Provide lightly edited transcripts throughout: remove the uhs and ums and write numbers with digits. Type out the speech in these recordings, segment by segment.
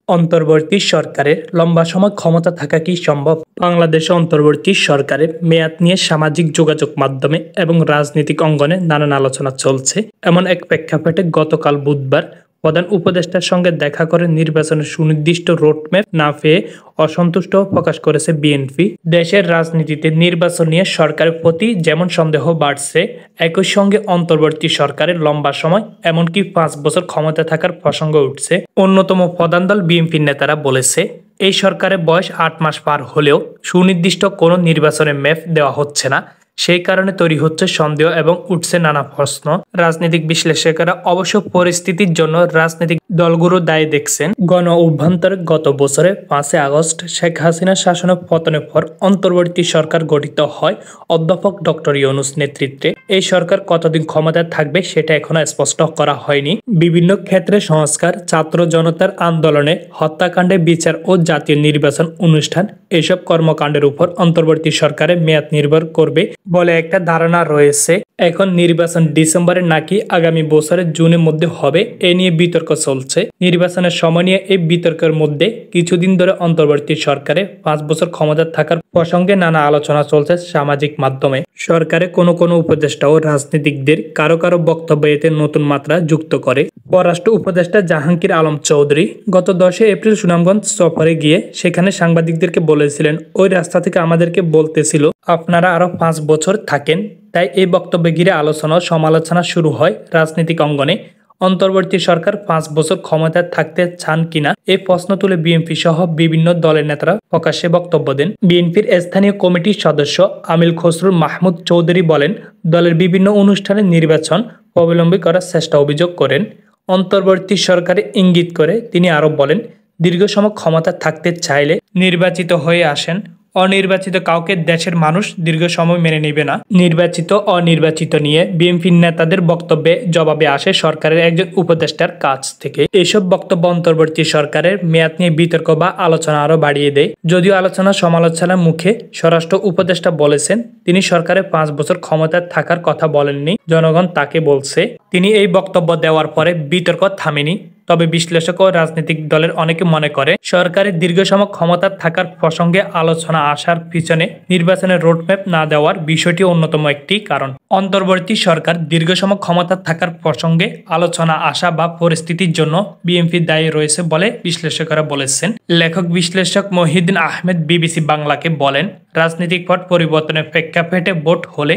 অন্তর্বর্তী সরকারের লম্বা সময় ক্ষমতা থাকা কি সম্ভব? বাংলাদেশে অন্তর্বর্তী সরকারের মেয়াদ নিয়ে সামাজিক যোগাযোগ মাধ্যমে এবং রাজনৈতিক অঙ্গনে নানান আলোচনা চলছে। এমন এক প্রেক্ষাপটে গতকাল বুধবার প্রধান উপদেষ্টার সঙ্গে দেখা করে নির্বাচনের সুনির্দিষ্ট রোডম্যাপ না পেয়ে অসন্তুষ্ট প্রকাশ করেছে বিএনপি। দেশের রাজনীতিতে নির্বাচন নিয়ে সরকারের প্রতি যেমন সন্দেহ বাড়ছে, একই সঙ্গে অন্তর্বর্তী সরকারের লম্বা সময় এমনকি 5 বছর ক্ষমতা থাকার প্রসঙ্গ উঠছে। অন্যতম প্রধান দল বিএনপির নেতারা বলেছে, এই সরকারের বয়স 8 মাস পার হলেও সুনির্দিষ্ট কোনো নির্বাচনের ম্যাপ দেওয়া হচ্ছে না। সেই কারণে তৈরি হচ্ছে সন্দেহ এবং উঠছে নানা প্রশ্ন। রাজনৈতিক বিশ্লেষকেরা অবশ্য পরিস্থিতির জন্য রাজনৈতিক দলগুলো দায়ী দেখছেন। গণ অভ্যন্তরে গত বছরে 5 আগস্ট শেখ হাসিনার শাসনের পতনের পর অন্তর্বর্তী সরকার গঠিত হয় অধ্যাপক ডক্টর ইউনূস নেতৃত্বে। এই সরকার কতদিন ক্ষমতায় থাকবে সেটা এখনো স্পষ্ট করা হয়নি। বিভিন্ন ক্ষেত্রে সংস্কার, ছাত্র জনতার আন্দোলনে, হত্যাকাণ্ডে বিচার ও জাতীয় নির্বাচন অনুষ্ঠান, এসব কর্মকাণ্ডের উপর অন্তর্বর্তী সরকারের মেয়াদ নির্ভর করবে বলে একটা ধারণা রয়েছে। এখন নির্বাচন ডিসেম্বরে নাকি আগামী বছরের জুনের মধ্যে হবে, এ নিয়ে বিতর্ক চলছে। নির্বাচনের সময় নিয়ে এই বিতর্কের মধ্যে কিছুদিন ধরে অন্তর্বর্তী সরকারে 5 বছর ক্ষমতা থাকার প্রসঙ্গে নানা আলোচনা চলছে সামাজিক মাধ্যমে। সরকারে কোনো উপদেষ্টা ও রাজনীতিকদের কারো বক্তব্য এতে নতুন মাত্রা যুক্ত করে। পররাষ্ট্র উপদেষ্টা জাহাঙ্গীর আলম চৌধুরী গত 10 এপ্রিল সুনামগঞ্জ সফরে গিয়ে সেখানে সাংবাদিকদেরকে বলেছিলেন, ওই রাস্তা থেকে আমাদেরকে বলতেছিল আপনারা আরো 5 বছর থাকেন। তাই এই বক্তব্যে ঘিরে আলোচনা ও সমালোচনা শুরু হয় রাজনৈতিক অঙ্গনে। অন্তর্বর্তী সরকার 5 বছর ক্ষমতায় থাকতে চান কিনা এই প্রশ্ন তুলে বিএনপি সহ বিভিন্ন দলের নেতারা প্রকাশ্যে বক্তব্য দেন। বিএনপির স্থানীয় কমিটির সদস্য আমিল খসরুল মাহমুদ চৌধুরী বলেন, দলের বিভিন্ন অনুষ্ঠানে নির্বাচন অবলম্বী করার চেষ্টা অভিযোগ করেন। অন্তর্বর্তী সরকারে ইঙ্গিত করে তিনি আরো বলেন, দীর্ঘ সময় ক্ষমতা থাকতে চাইলে নির্বাচিত হয়ে আসেন। অনির্বাচিত কাউকে দেশের মানুষ দীর্ঘ সময় মেনে নেবে না। নির্বাচিত অনির্বাচিত নিয়ে বিএনপির নেতাদের বক্তব্যে জবাবে আসে সরকারের একজন উপদেষ্টার কাছ থেকে। এসব বক্তব্য অন্তর্বর্তী সরকারের মেয়াদ নিয়ে বিতর্ক বা আলোচনা আরো বাড়িয়ে দেয়। যদিও আলোচনা সমালোচনার মুখে স্বরাষ্ট্র উপদেষ্টা বলেছেন, তিনি সরকারের 5 বছর ক্ষমতায় থাকার কথা বলেননি, জনগণ তাকে বলছে। তিনি এই বক্তব্য দেওয়ার পরে বিতর্ক থামেনি। তবে বিশ্লেষক ও রাজনৈতিক দলের অনেকে মনে করে, সরকারের দীর্ঘ সময় ক্ষমতা থাকার প্রসঙ্গে আলোচনা আসার পিছনে নির্বাচনের রোডম্যাপ না দেওয়ার বিষয়টি অন্যতম একটি কারণ। অন্তর্বর্তী সরকার দীর্ঘ সময় ক্ষমতা থাকার প্রসঙ্গে আলোচনা আসা বা পরিস্থিতির জন্য বিএনপি দায়ী রয়েছে বলে বিশ্লেষকেরা বলেছেন। লেখক বিশ্লেষক মহিউদ্দিন আহমেদ বিবিসি বাংলাকে বলেন, রাজনৈতিক পট পরিবর্তনের প্রেক্ষাপটে ভোট হলে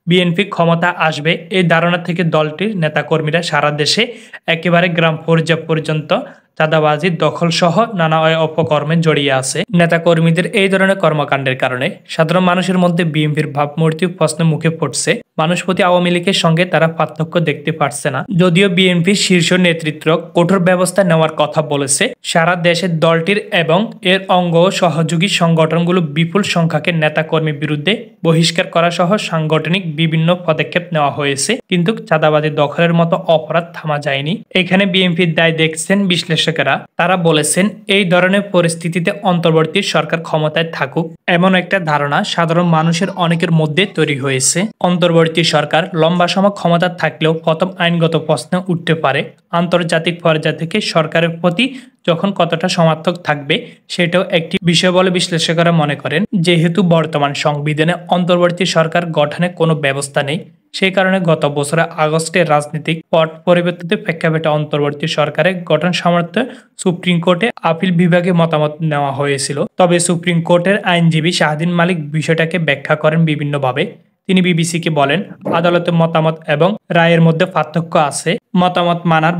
বিএনপি ক্ষমতা আসবে এই ধারণা থেকে দলটির নেতাকর্মীরা সারা দেশে একেবারে গ্রাম পর্যায় পর্যন্ত চাঁদাবাজি, দখল সহ নানা অপকর্মে জড়িয়ে আছে। নেতাকর্মীদের এই ধরনের কর্মকাণ্ডের কারণে সাধারণ মানুষের মধ্যে বিএনপির ভাবমূর্তি প্রশ্নের মুখে পড়ছে। মানুষ প্রতি আওয়ামী লীগের সঙ্গে তারা পার্থক্য দেখতে পারছে না। যদিও বিএনপির শীর্ষ নেতৃত্ব কঠোর ব্যবস্থা নেওয়ার কথা বলেছে, সারা দেশের দলটির এবং এর অঙ্গ ও সহযোগী সংগঠনগুলো বিপুল সংখ্যকের নেতাকর্মীর বিরুদ্ধে বহিষ্কার করা সহ সাংগঠনিক বিভিন্ন পদক্ষেপ নেওয়া হয়েছে, কিন্তু চাঁদাবাজি, দখলের মতো অপরাধ থামা যায়নি। এখানে বিএনপির দায় দেখছেন বিশ্লেষকেরা। তারা বলেছেন, এই ধরনের পরিস্থিতিতে অন্তর্বর্তী সরকার ক্ষমতায় থাকুক এমন একটা ধারণা সাধারণ মানুষের অনেকের মধ্যে তৈরি হয়েছে। অন্তর্বর্তী সরকার লম্বা সময় ক্ষমতা থাকলেও প্রথম আইনগত প্রশ্ন উঠতে পারে, আন্তর্জাতিক পর্যায় থেকে সরকারের প্রতি যখন কতটা সমর্থক থাকবে সেটাও একটি বিষয় বলে বিশ্লেষকেরা মনে করেন। যেহেতু বর্তমান সংবিধানে অন্তর্বর্তী সরকার গঠনে কোনো ব্যবস্থা নেই, সেই কারণে গত বছরের আগস্টে রাজনৈতিক পট পরিবর্তনের প্রেক্ষাপটে অন্তর্বর্তী সরকারের গঠন সামর্থ্যে সুপ্রিম কোর্টে আপিল বিভাগে মতামত নেওয়া হয়েছিল। তবে সুপ্রিম কোর্টের আইনজীবী শাহদিন মালিক বিষয়টাকে ব্যাখ্যা করেন বিভিন্নভাবে। তিনি বিবিসিকে বলেন, আদালতের মতামত এবং রায়ের মধ্যে পার্থক্য আছে। মতামত মানার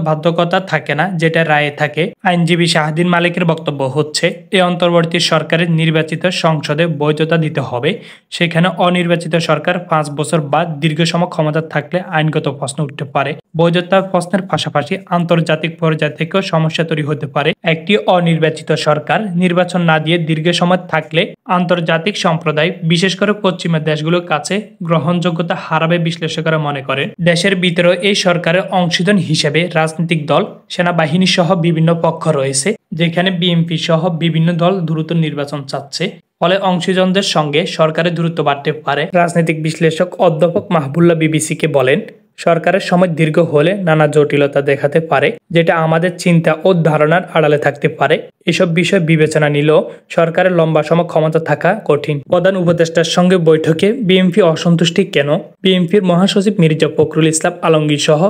বাধ্যকতা থাকে না, যেটা রায়ে থাকে। আইনজীবী শাহদিন মালিকের বক্তব্য হচ্ছে, এই অন্তর্বর্তী সরকারের নির্বাচিত সংসদে বৈধতা দিতে হবে। সেখানে অনির্বাচিত সরকার 5 বছর বা দীর্ঘ সময় ক্ষমতা থাকলে আইনগত প্রশ্ন উঠতে পারে। বৈধতার প্রশ্নের পাশাপাশি আন্তর্জাতিক পর্যায় থেকেও সমস্যা তৈরি হতে পারে। একটি অনির্বাচিত সরকার নির্বাচন না দিয়ে দীর্ঘ সময় থাকলে আন্তর্জাতিক সম্প্রদায়, বিশেষ করে পশ্চিমা দেশগুলোর কাছে গ্রহণযোগ্যতা হারাবে বিশ্লেষকেরা মনে করেন। দেশের ভিতরে এই সরকারের অংশীদার হিসেবে রাজনৈতিক দল, সেনাবাহিনী সহ বিভিন্ন পক্ষ রয়েছে, যেখানে বিএনপি সহ বিভিন্ন দল দ্রুত নির্বাচন চাচ্ছে। ফলে অংশীজনদের সঙ্গে সরকারের দূরত্ব বাড়তে পারে। রাজনৈতিক বিশ্লেষক অধ্যাপক মাহবুবুল্লাহ বিবিসিকে বলেন, সরকারের সময় দীর্ঘ হলে নানা জটিলতা দেখাতে পারে, যেটা আমাদের চিন্তা ও ধারণার আড়ালে থাকতে পারে। এসব বিষয় বিবেচনা নিলেও সরকারের লম্বা সময় ক্ষমতা থাকা কঠিন। প্রধান উপদেষ্টার সঙ্গে বৈঠকে বিএনপি অসন্তুষ্টি কেন? বিএনপির মহাসচিব মির্জা ফখরুল ইসলাম আলমগীর সহ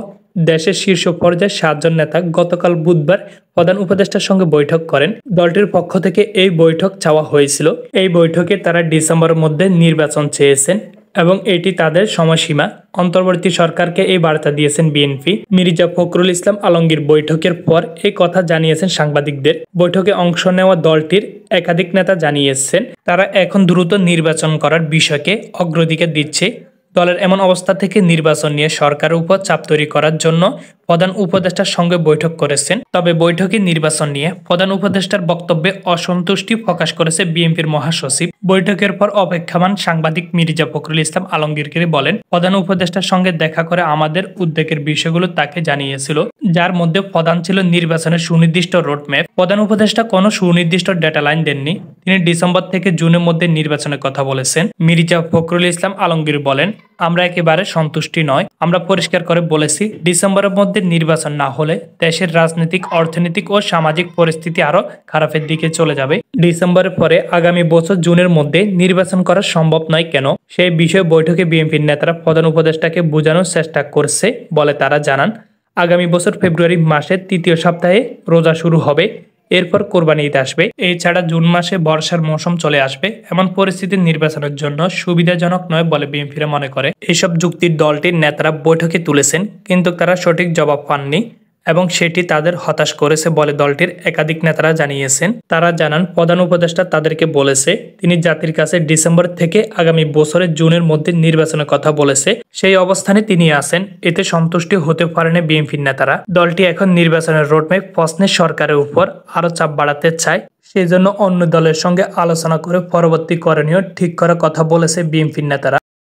দেশের শীর্ষ পর্যায়ের 7 জন নেতা গতকাল বুধবার প্রধান উপদেষ্টার সঙ্গে বৈঠক করেন। দলটির পক্ষ থেকে এই বৈঠক চাওয়া হয়েছিল। এই বৈঠকে তারা ডিসেম্বরের মধ্যে নির্বাচন চেয়েছেন এবং এটি তাদের সময়সীমা। অন্তর্বর্তী সরকারকে এই বার্তা দিয়েছেন বিএনপি। মির্জা ফখরুল ইসলাম আলমগীর বৈঠকের পর এই কথা জানিয়েছেন সাংবাদিকদের। বৈঠকে অংশ নেওয়া দলটির একাধিক নেতা জানিয়েছেন তারা এখন দ্রুত নির্বাচন করার বিষয়কে অগ্রাধিকার দিচ্ছে। দলের এমন অবস্থা থেকে নির্বাচন নিয়ে সরকারের উপর চাপ তৈরি করার জন্য প্রধান উপদেষ্টার সঙ্গে বৈঠক করেছেন। তবে বৈঠকে নির্বাচন নিয়ে প্রধান উপদেষ্টার বক্তব্যে অসন্তুষ্টি প্রকাশ করেছে বিএনপির মহাসচিব। বৈঠকের পর অপেক্ষমান সাংবাদিক মির্জা ফখরুল ইসলাম আলমগীরকে বলেন, প্রধান উপদেষ্টার সঙ্গে দেখা করে আমাদের উদ্বেগের বিষয়গুলো তাকে জানিয়েছিল, যার মধ্যে প্রধান ছিল নির্বাচনের সুনির্দিষ্ট রোডম্যাপ। প্রধান উপদেষ্টা কোনো সুনির্দিষ্ট ডেটা লাইন দেননি। তিনি ডিসেম্বর থেকে জুনের মধ্যে নির্বাচনের কথা বলেছেন। মির্জা ফখরুল ইসলাম আলমগীর বলেন, আমরা একেবারে সন্তুষ্টি নয়। আমরা পরিষ্কার করে বলেছি, ডিসেম্বরের মধ্যে নির্বাচন না হলে দেশের রাজনৈতিক, অর্থনৈতিক ও সামাজিক পরিস্থিতি আরো খারাপের দিকে চলে যাবে। ডিসেম্বরের পরে আগামী বছর জুনের মধ্যে নির্বাচন করা সম্ভব নয় কেন? সেই বিষয়ে বৈঠকে বিএনপির নেতারা প্রধান উপদেষ্টাকে বোঝানোর চেষ্টা করছে বলে তারা জানান। আগামী বছর ফেব্রুয়ারি মাসের ৩য় সপ্তাহে রোজা শুরু হবে। এরপর কোরবানি ঈদ আসবে। এছাড়া জুন মাসে বর্ষার মৌসুম চলে আসবে। এমন পরিস্থিতি নির্বাচনের জন্য সুবিধাজনক নয় বলে বিএনপিরা মনে করে। এসব যুক্তির দলটির নেতারা বৈঠকে তুলেছেন, কিন্তু তারা সঠিক জবাব পাননি এবং সেটি তাদের হতাশ করেছে বলে দলটির একাধিক নেতারা জানিয়েছেন। তারা জানান, প্রধান উপদেষ্টা তাদেরকে বলেছে তিনি জাতির কাছে ডিসেম্বর থেকে আগামী বছরের জুনের মধ্যে নির্বাচনের কথা বলেছে। সেই অবস্থানে তিনি আছেন। এতে সন্তুষ্টি হতে পারেন বিএনপির নেতারা। দলটি এখন নির্বাচনের রোডম্যাপ প্রশ্নে সরকারের উপর আরো চাপ বাড়াতে চায়। সেই জন্য অন্য দলের সঙ্গে আলোচনা করে পরবর্তী করণীয় ঠিক করার কথা বলেছে বিএনপির নেতারা।